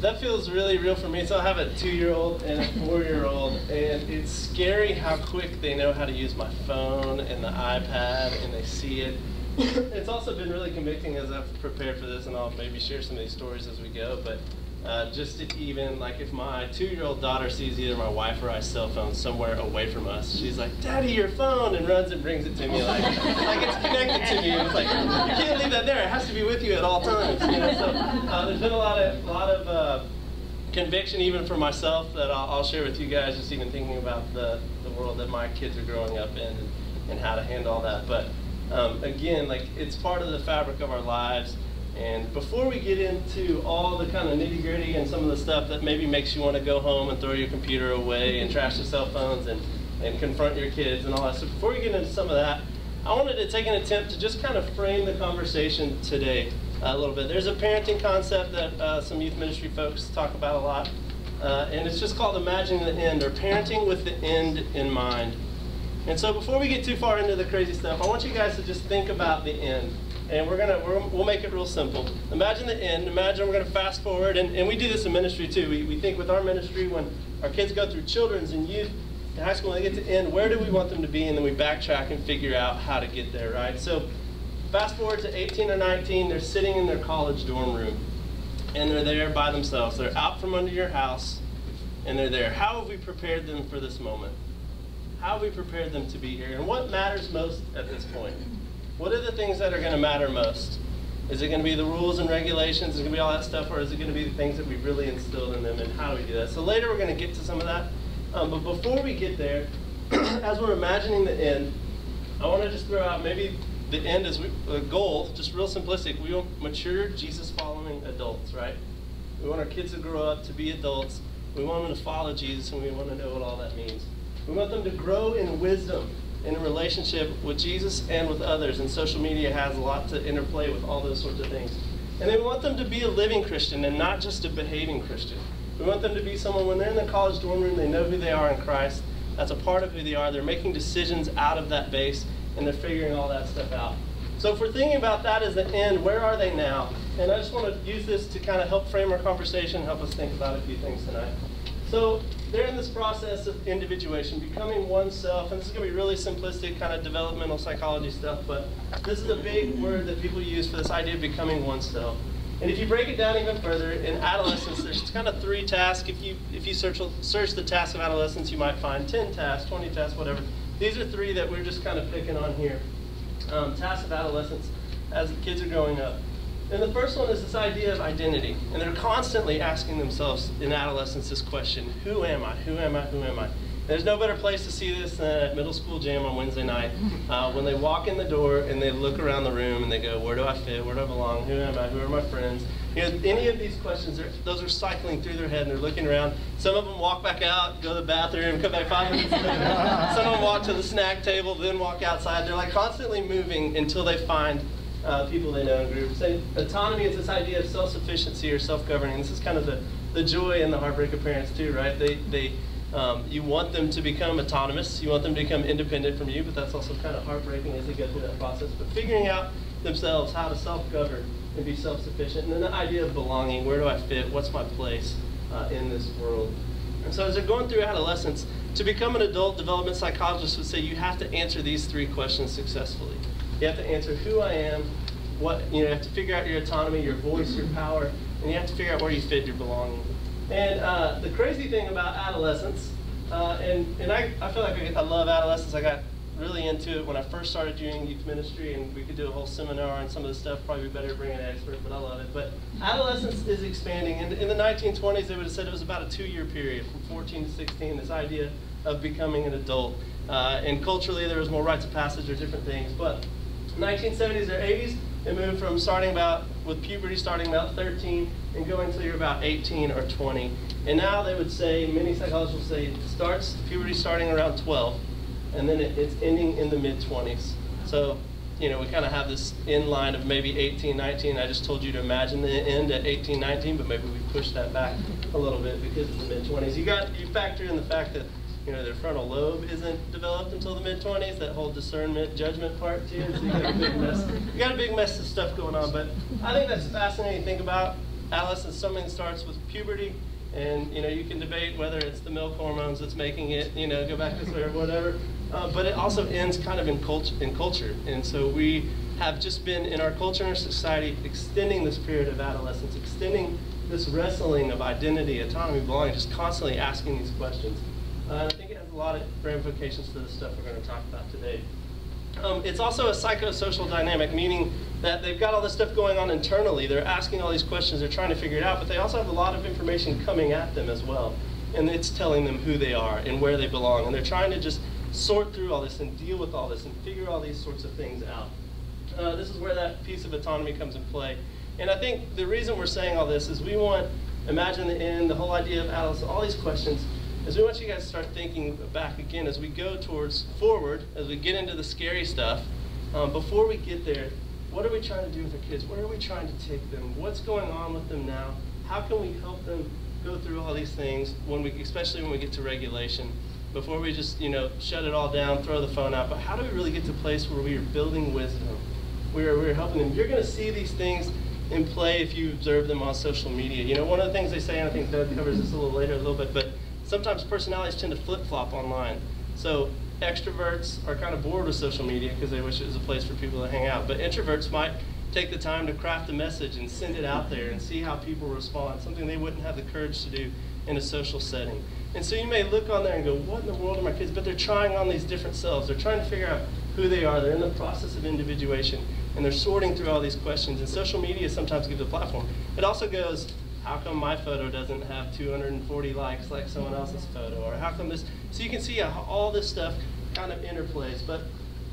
that feels really real for me. So I have a 2-year-old and a 4-year-old, and it's scary how quick they know how to use my phone and the iPad, and they see it. It's also been really convicting as I've prepared for this, and I'll maybe share some of these stories as we go, but just to even, like, if my 2-year-old daughter sees either my wife or I's cell phone somewhere away from us, she's like, "Daddy, your phone," and runs and brings it to me like it's connected to me. It's like, you can't leave that there. It has to be with you at all times. You know? So there's been a lot of conviction even for myself that I'll share with you guys, just even thinking about the world that my kids are growing up in and how to handle all that. But again, like, it's part of the fabric of our lives. And before we get into all the kind of nitty-gritty and some of the stuff that maybe makes you want to go home and throw your computer away and trash your cell phones and confront your kids and all that, so before we get into some of that, I wanted to take an attempt to just kind of frame the conversation today a little bit. There's a parenting concept that some youth ministry folks talk about a lot, and it's just called imagining the end, or parenting with the end in mind. And so before we get too far into the crazy stuff, I want you guys to just think about the end. And we'll make it real simple. Imagine the end. Imagine we're going to fast forward, and we do this in ministry too. We think with our ministry, when our kids go through children's and youth in high school, when they get to end, where do we want them to be? And then we backtrack and figure out how to get there, right? So fast forward to 18 or 19, they're sitting in their college dorm room, and they're there by themselves. They're out from under your house, and they're there. How have we prepared them for this moment? How have we prepared them to be here? And what matters most at this point? What are the things that are going to matter most? Is it going to be the rules and regulations? Is it going to be all that stuff? Or is it going to be the things that we really instilled in them? And how do we do that? So later we're going to get to some of that. But before we get there, as we're imagining the end, I want to just throw out maybe the end as a goal, just real simplistic. We want mature, Jesus-following adults, right? We want our kids to grow up to be adults. We want them to follow Jesus, and we want to know what all that means. We want them to grow in wisdom, in a relationship with Jesus and with others, and social media has a lot to interplay with all those sorts of things. And then we want them to be a living Christian and not just a behaving Christian. We want them to be someone, when they're in the college dorm room, they know who they are in Christ. That's a part of who they are. They're making decisions out of that base, and they're figuring all that stuff out. So if we're thinking about that as the end, where are they now? And I just want to use this to kind of help frame our conversation, help us think about a few things tonight. So they're in this process of individuation, becoming oneself, and this is going to be really simplistic kind of developmental psychology stuff, but this is a big word that people use for this idea of becoming oneself. And if you break it down even further, in adolescence, there's kind of 3 tasks. If you search the tasks of adolescence, you might find 10 tasks, 20 tasks, whatever. These are 3 that we're just kind of picking on here. Tasks of adolescence as the kids are growing up. And the first one is this idea of identity. And they're constantly asking themselves in adolescence this question: who am I? Who am I? Who am I? There's no better place to see this than at middle school jam on Wednesday night, when they walk in the door and they look around the room and they go, where do I fit? Where do I belong? Who am I? Who are my friends? You know, any of these questions, those are cycling through their head, and they're looking around. Some of them walk back out, go to the bathroom, come back 5 minutes later. Some of them walk to the snack table, then walk outside. They're like constantly moving until they find people they know in groups. So autonomy is this idea of self-sufficiency or self-governing. This is kind of the joy and the heartbreak of parents too, right? You want them to become autonomous. You want them to become independent from you, but that's also kind of heartbreaking as they go through that process. But figuring out themselves how to self-govern and be self-sufficient. And then the idea of belonging. Where do I fit? What's my place in this world? And so as they're going through adolescence, to become an adult, development psychologist would say you have to answer these 3 questions successfully. You have to answer who I am, you have to figure out your autonomy, your voice, your power, and you have to figure out where you fit your belonging. And the crazy thing about adolescence, and I feel like I love adolescence. I got really into it when I first started doing youth ministry, and we could do a whole seminar on some of this stuff. Probably better to bring an expert, but I love it. But adolescence is expanding. And in the 1920s, they would have said it was about a 2-year period, from 14 to 16, this idea of becoming an adult. And culturally, there was more rites of passage or different things. But 1970s or 80s, it moved from with puberty starting about 13 and going until you're about 18 or 20. And now they would say, many psychologists will say, puberty starting around 12, and then it's ending in the mid-20s. So, we kind of have this end line of maybe 18, 19. I just told you to imagine the end at 18, 19, but maybe we push that back a little bit because of the mid-20s. You factor in the fact that their frontal lobe isn't developed until the mid-20s, that whole discernment, judgment part too. So you got a big mess. You got a big mess of stuff going on, but I think that's fascinating to think about. adolescence, something starts with puberty, and you can debate whether it's the milk hormones that's making it, go back this way or whatever. But it also ends kind of in culture. And so we have just been, in our culture and our society, extending this period of adolescence, extending this wrestling of identity, autonomy, belonging, just constantly asking these questions. And I think it has a lot of ramifications to the stuff we're going to talk about today. It's also a psychosocial dynamic, meaning that they've got all this stuff going on internally. They're asking all these questions, they're trying to figure it out, but they also have a lot of information coming at them as well. And it's telling them who they are and where they belong. And they're trying to just sort through all this and deal with all this and figure all these sorts of things out. This is where that piece of autonomy comes in play. And I think the reason we're saying all this is we want, imagine the end, the whole idea of adolescence, all these questions, is we want you guys to start thinking back again as we go towards forward, as we get into the scary stuff. Before we get there, what are we trying to do with our kids? Where are we trying to take them? What's going on with them now? How can we help them go through all these things, especially when we get to regulation? Before we just shut it all down, throw the phone out, but how do we really get to a place where we are building wisdom? We're helping them. You're going to see these things in play if you observe them on social media. One of the things they say, and I think Doug covers this a little bit, but sometimes personalities tend to flip-flop online. So extroverts are kind of bored with social media because they wish it was a place for people to hang out. But introverts might take the time to craft a message and send it out there and see how people respond, something they wouldn't have the courage to do in a social setting. And so you may look on there and go, what in the world are my kids? But they're trying on these different selves. They're trying to figure out who they are. They're in the process of individuation, and they're sorting through all these questions. And social media sometimes gives a platform. It also goes, how come my photo doesn't have 240 likes like someone else's photo? Or how come this? So you can see how all this stuff kind of interplays. But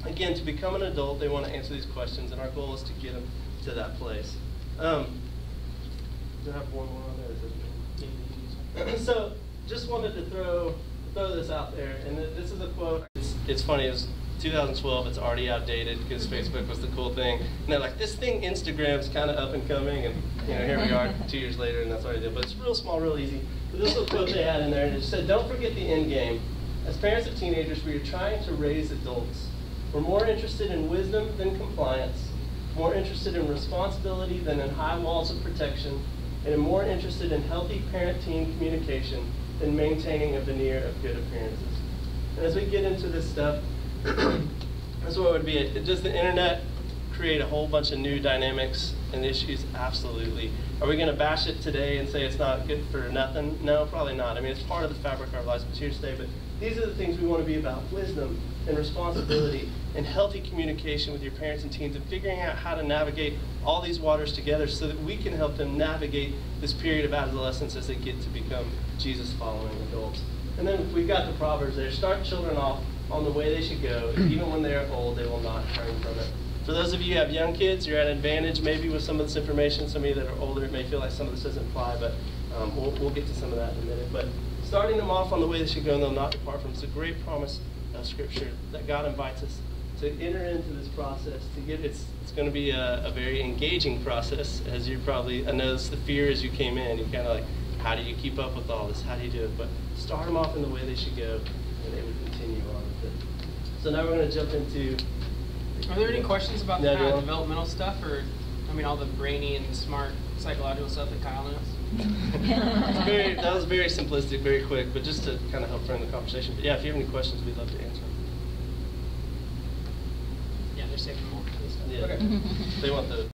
again, to become an adult, they want to answer these questions, and our goal is to get them to that place. Do I have one more on there? So just wanted to throw this out there, and this is a quote. It's funny, it's 2012, it's already outdated because Facebook was the cool thing. And they're like, this thing, Instagram's kind of up and coming, and here we are 2 years later, and that's what I did. But it's real small, real easy. But this little quote they had in there, and it said, don't forget the end game. As parents of teenagers, we are trying to raise adults. We're more interested in wisdom than compliance, more interested in responsibility than in high walls of protection, and more interested in healthy parent-teen communication than maintaining a veneer of good appearances. And as we get into this stuff, that's what it would be. Does the internet create a whole bunch of new dynamics and issues? Absolutely. Are we going to bash it today and say it's not good for nothing? No, probably not. I mean, it's part of the fabric of our lives, but it's here to stay. But these are the things we want to be about: wisdom and responsibility and healthy communication with your parents and teens, and figuring out how to navigate all these waters together so that we can help them navigate this period of adolescence as they get to become Jesus-following adults. And then we've got the Proverbs there. Start children off on the way they should go. Even when they are old, they will not turn from it. For those of you who have young kids, you're at an advantage maybe with some of this information. Some of you that are older, it may feel like some of this doesn't apply, but we'll get to some of that in a minute. But starting them off on the way they should go and they'll not depart from it. It's a great promise of Scripture that God invites us to enter into this process. It's going to be a very engaging process, as you probably, I know it's the fear as you came in. You kind of like, how do you keep up with all this? How do you do it? But start them off in the way they should go, and they would continue on with it. So now we're going to jump into... Are there any questions about the kind of developmental stuff, or, I mean, all the brainy and smart psychological stuff that Kyle knows? That was very simplistic, very quick, but just to kind of help frame the conversation. But yeah, if you have any questions, we'd love to answer them. Yeah, they're saving more. Yeah. Okay. They want the